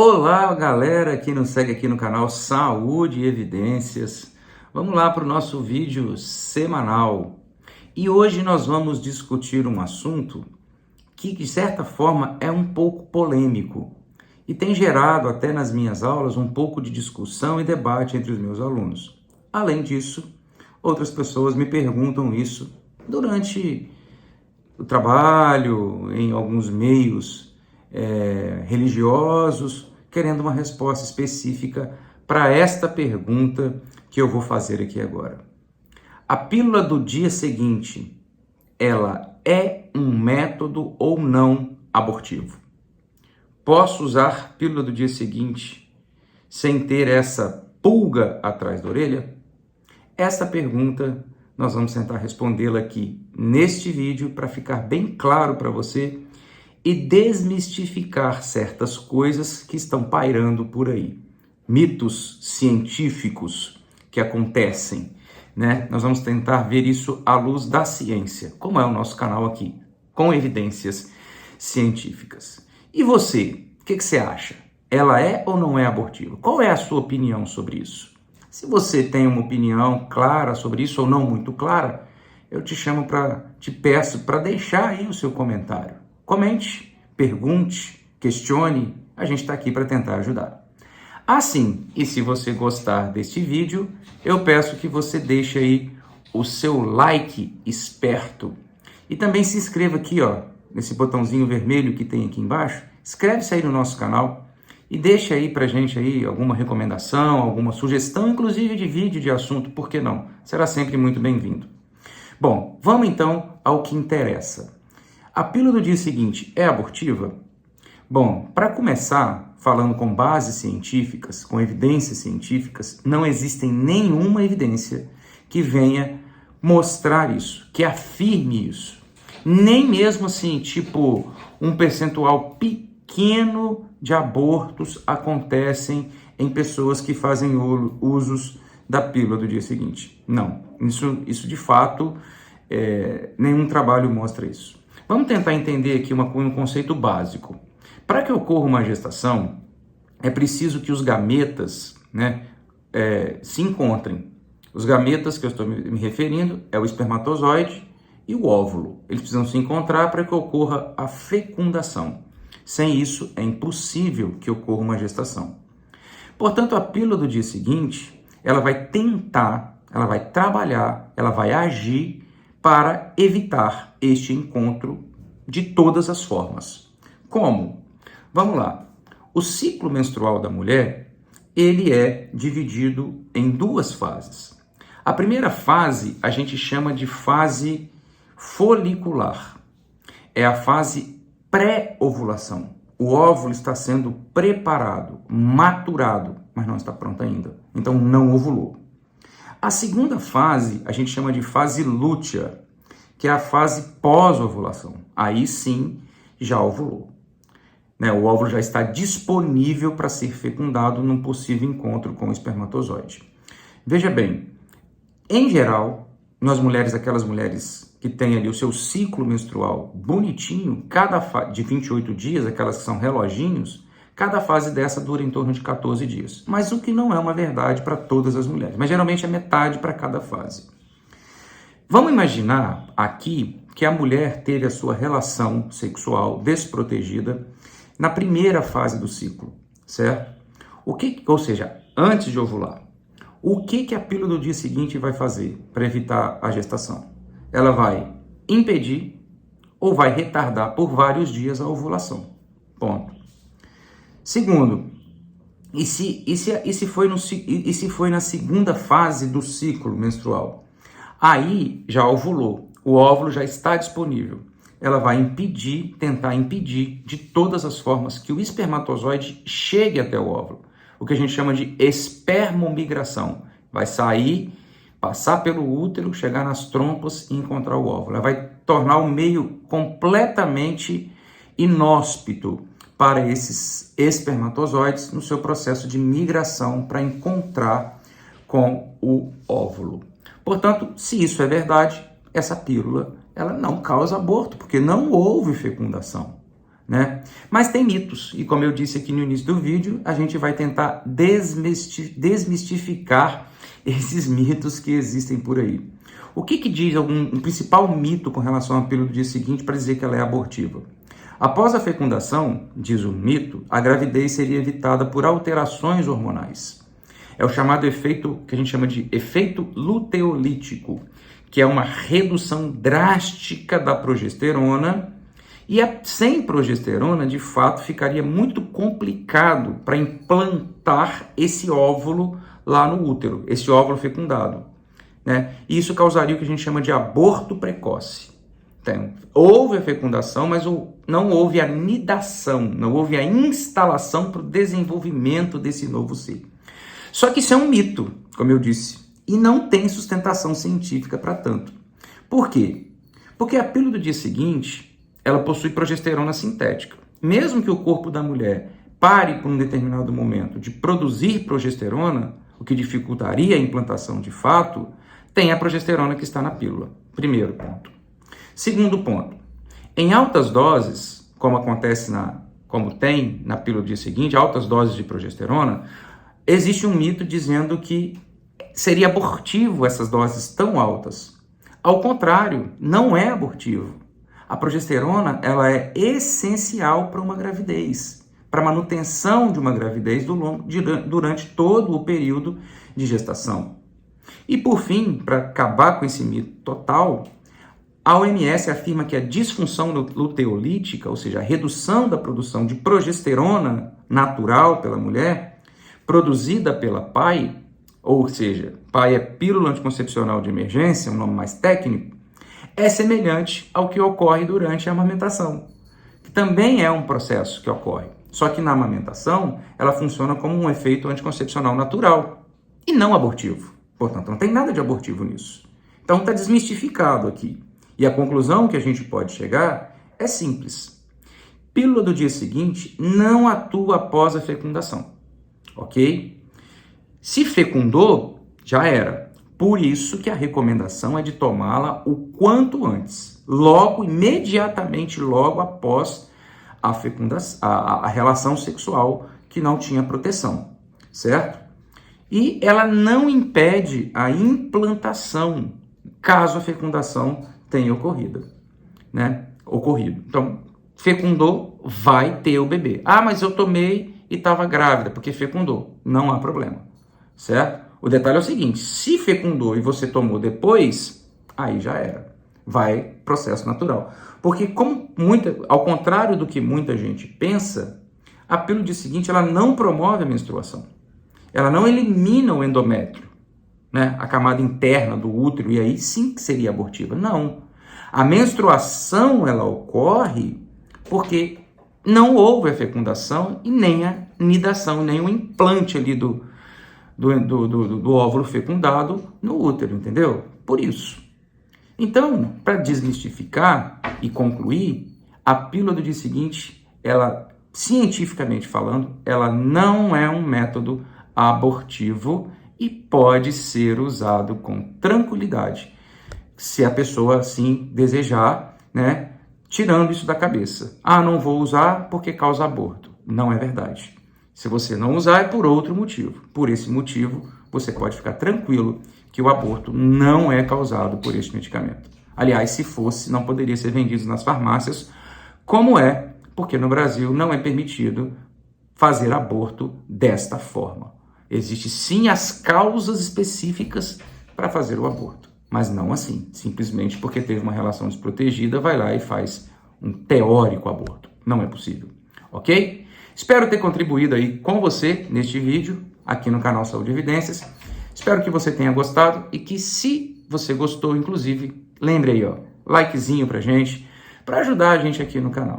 Olá, galera que nos segue aqui no canal Saúde e Evidências. Vamos lá para o nosso vídeo semanal. E hoje nós vamos discutir um assunto que, de certa forma, é um pouco polêmico e tem gerado até nas minhas aulas um pouco de discussão e debate entre os meus alunos. Além disso, outras pessoas me perguntam isso durante o trabalho, em alguns meios religiosos, querendo uma resposta específica para esta pergunta que eu vou fazer aqui agora. A pílula do dia seguinte, ela é um método ou não abortivo? Posso usar pílula do dia seguinte sem ter essa pulga atrás da orelha? Essa pergunta nós vamos tentar respondê-la aqui neste vídeo para ficar bem claro para você e desmistificar certas coisas que estão pairando por aí. Mitos científicos que acontecem, né? Nós vamos tentar ver isso à luz da ciência, como é o nosso canal aqui, com evidências científicas. E você, o que você acha? Ela é ou não é abortiva? Qual é a sua opinião sobre isso? Se você tem uma opinião clara sobre isso ou não muito clara, eu te peço para deixar aí o seu comentário. Comente, pergunte, questione, a gente está aqui para tentar ajudar. Assim, e se você gostar deste vídeo, eu peço que você deixe aí o seu like esperto. E também se inscreva aqui, ó, nesse botãozinho vermelho que tem aqui embaixo. Inscreve-se aí no nosso canal e deixa aí pra gente aí alguma recomendação, alguma sugestão, inclusive de vídeo, de assunto, por que não? Será sempre muito bem-vindo. Bom, vamos então ao que interessa. A pílula do dia seguinte é abortiva? Bom, para começar, falando com bases científicas, com evidências científicas, não existe nenhuma evidência que venha mostrar isso, que afirme isso. Nem mesmo assim, tipo, um percentual pequeno de abortos acontecem em pessoas que fazem usos da pílula do dia seguinte. Não, isso de fato, nenhum trabalho mostra isso. Vamos tentar entender aqui um conceito básico. Para que ocorra uma gestação, é preciso que os gametas, né, se encontrem. Os gametas que eu estou me referindo é o espermatozoide e o óvulo. Eles precisam se encontrar para que ocorra a fecundação. Sem isso, é impossível que ocorra uma gestação. Portanto, a pílula do dia seguinte, ela vai tentar, ela vai trabalhar, ela vai agir para evitar este encontro de todas as formas. Como? Vamos lá. O ciclo menstrual da mulher, ele é dividido em duas fases. A primeira fase a gente chama de fase folicular. É a fase pré-ovulação. O óvulo está sendo preparado, maturado, mas não está pronto ainda. Então não ovulou. A segunda fase a gente chama de fase lútea, que é a fase pós-ovulação. Aí sim já ovulou. Né? O óvulo já está disponível para ser fecundado num possível encontro com o espermatozoide. Veja bem, em geral, nós mulheres, aquelas mulheres que têm ali o seu ciclo menstrual bonitinho, de 28 dias, aquelas que são reloginhos, cada fase dessa dura em torno de 14 dias. Mas o que não é uma verdade para todas as mulheres. Mas geralmente é metade para cada fase. Vamos imaginar aqui que a mulher teve a sua relação sexual desprotegida na primeira fase do ciclo, certo? Ou seja, antes de ovular. O que a pílula do dia seguinte vai fazer para evitar a gestação? Ela vai impedir ou vai retardar por vários dias a ovulação. Ponto. Segundo, e se foi na segunda fase do ciclo menstrual? Aí já ovulou, o óvulo já está disponível. Ela vai tentar impedir de todas as formas que o espermatozoide chegue até o óvulo. O que a gente chama de espermomigração. Vai sair, passar pelo útero, chegar nas trompas e encontrar o óvulo. Ela vai tornar o meio completamente inóspito para esses espermatozoides no seu processo de migração para encontrar com o óvulo. Portanto, se isso é verdade, essa pílula ela não causa aborto, porque não houve fecundação. né? Mas tem mitos, e como eu disse aqui no início do vídeo, a gente vai tentar desmistificar esses mitos que existem por aí. O que diz um principal mito com relação à pílula do dia seguinte para dizer que ela é abortiva? Após a fecundação, diz o mito, a gravidez seria evitada por alterações hormonais. É o chamado efeito, que a gente chama de efeito luteolítico, que é uma redução drástica da progesterona, e sem progesterona, de fato, ficaria muito complicado para implantar esse óvulo lá no útero, esse óvulo fecundado, né? E isso causaria o que a gente chama de aborto precoce. Então, houve a fecundação, mas não houve a nidação, não houve a instalação para o desenvolvimento desse novo ser. Só que isso é um mito, como eu disse, e não tem sustentação científica para tanto. Por quê? Porque a pílula do dia seguinte, ela possui progesterona sintética. Mesmo que o corpo da mulher pare por um determinado momento de produzir progesterona, o que dificultaria a implantação de fato, tem a progesterona que está na pílula. Primeiro ponto. Segundo ponto, em altas doses, como tem na pílula do dia seguinte, altas doses de progesterona, existe um mito dizendo que seria abortivo essas doses tão altas. Ao contrário, não é abortivo. A progesterona, ela é essencial para uma gravidez, para a manutenção de uma gravidez durante todo o período de gestação. E por fim, para acabar com esse mito total, a OMS afirma que a disfunção luteolítica, ou seja, a redução da produção de progesterona natural pela mulher, produzida pela PAI, ou seja, PAI é pílula anticoncepcional de emergência, um nome mais técnico, é semelhante ao que ocorre durante a amamentação, que também é um processo que ocorre. Só que na amamentação, ela funciona como um efeito anticoncepcional natural e não abortivo. Portanto, não tem nada de abortivo nisso. Então está desmistificado aqui. E a conclusão que a gente pode chegar é simples. Pílula do dia seguinte não atua após a fecundação, ok? Se fecundou, já era. Por isso que a recomendação é de tomá-la o quanto antes, imediatamente logo após a fecundação, a relação sexual que não tinha proteção, certo? E ela não impede a implantação, caso a fecundação tenha ocorrido. Então, fecundou, vai ter o bebê. Ah, mas eu tomei e estava grávida, porque fecundou. Não há problema, certo? O detalhe é o seguinte, se fecundou e você tomou depois, aí já era. Vai processo natural. Porque ao contrário do que muita gente pensa, a pílula do dia seguinte, ela não promove a menstruação. Ela não elimina o endométrio, né? A camada interna do útero, e aí sim que seria abortiva. Não. A menstruação, ela ocorre porque não houve a fecundação e nem a nidação, nem o implante ali do óvulo fecundado no útero, entendeu? Por isso. Então, para desmistificar e concluir, a pílula do dia seguinte, ela, cientificamente falando, ela não é um método abortivo e pode ser usado com tranquilidade, se a pessoa assim desejar, né? Tirando isso da cabeça. Ah, não vou usar porque causa aborto. Não é verdade. Se você não usar é por outro motivo. Por esse motivo, você pode ficar tranquilo que o aborto não é causado por este medicamento. Aliás, se fosse, não poderia ser vendido nas farmácias, como é, porque no Brasil não é permitido fazer aborto desta forma. Existem sim as causas específicas para fazer o aborto, mas não assim, simplesmente porque teve uma relação desprotegida, vai lá e faz um teórico aborto. Não é possível, ok? Espero ter contribuído aí com você neste vídeo, aqui no canal Saúde e Evidências. Espero que você tenha gostado e que, se você gostou, inclusive, lembre aí, likezinho pra gente, para ajudar a gente aqui no canal.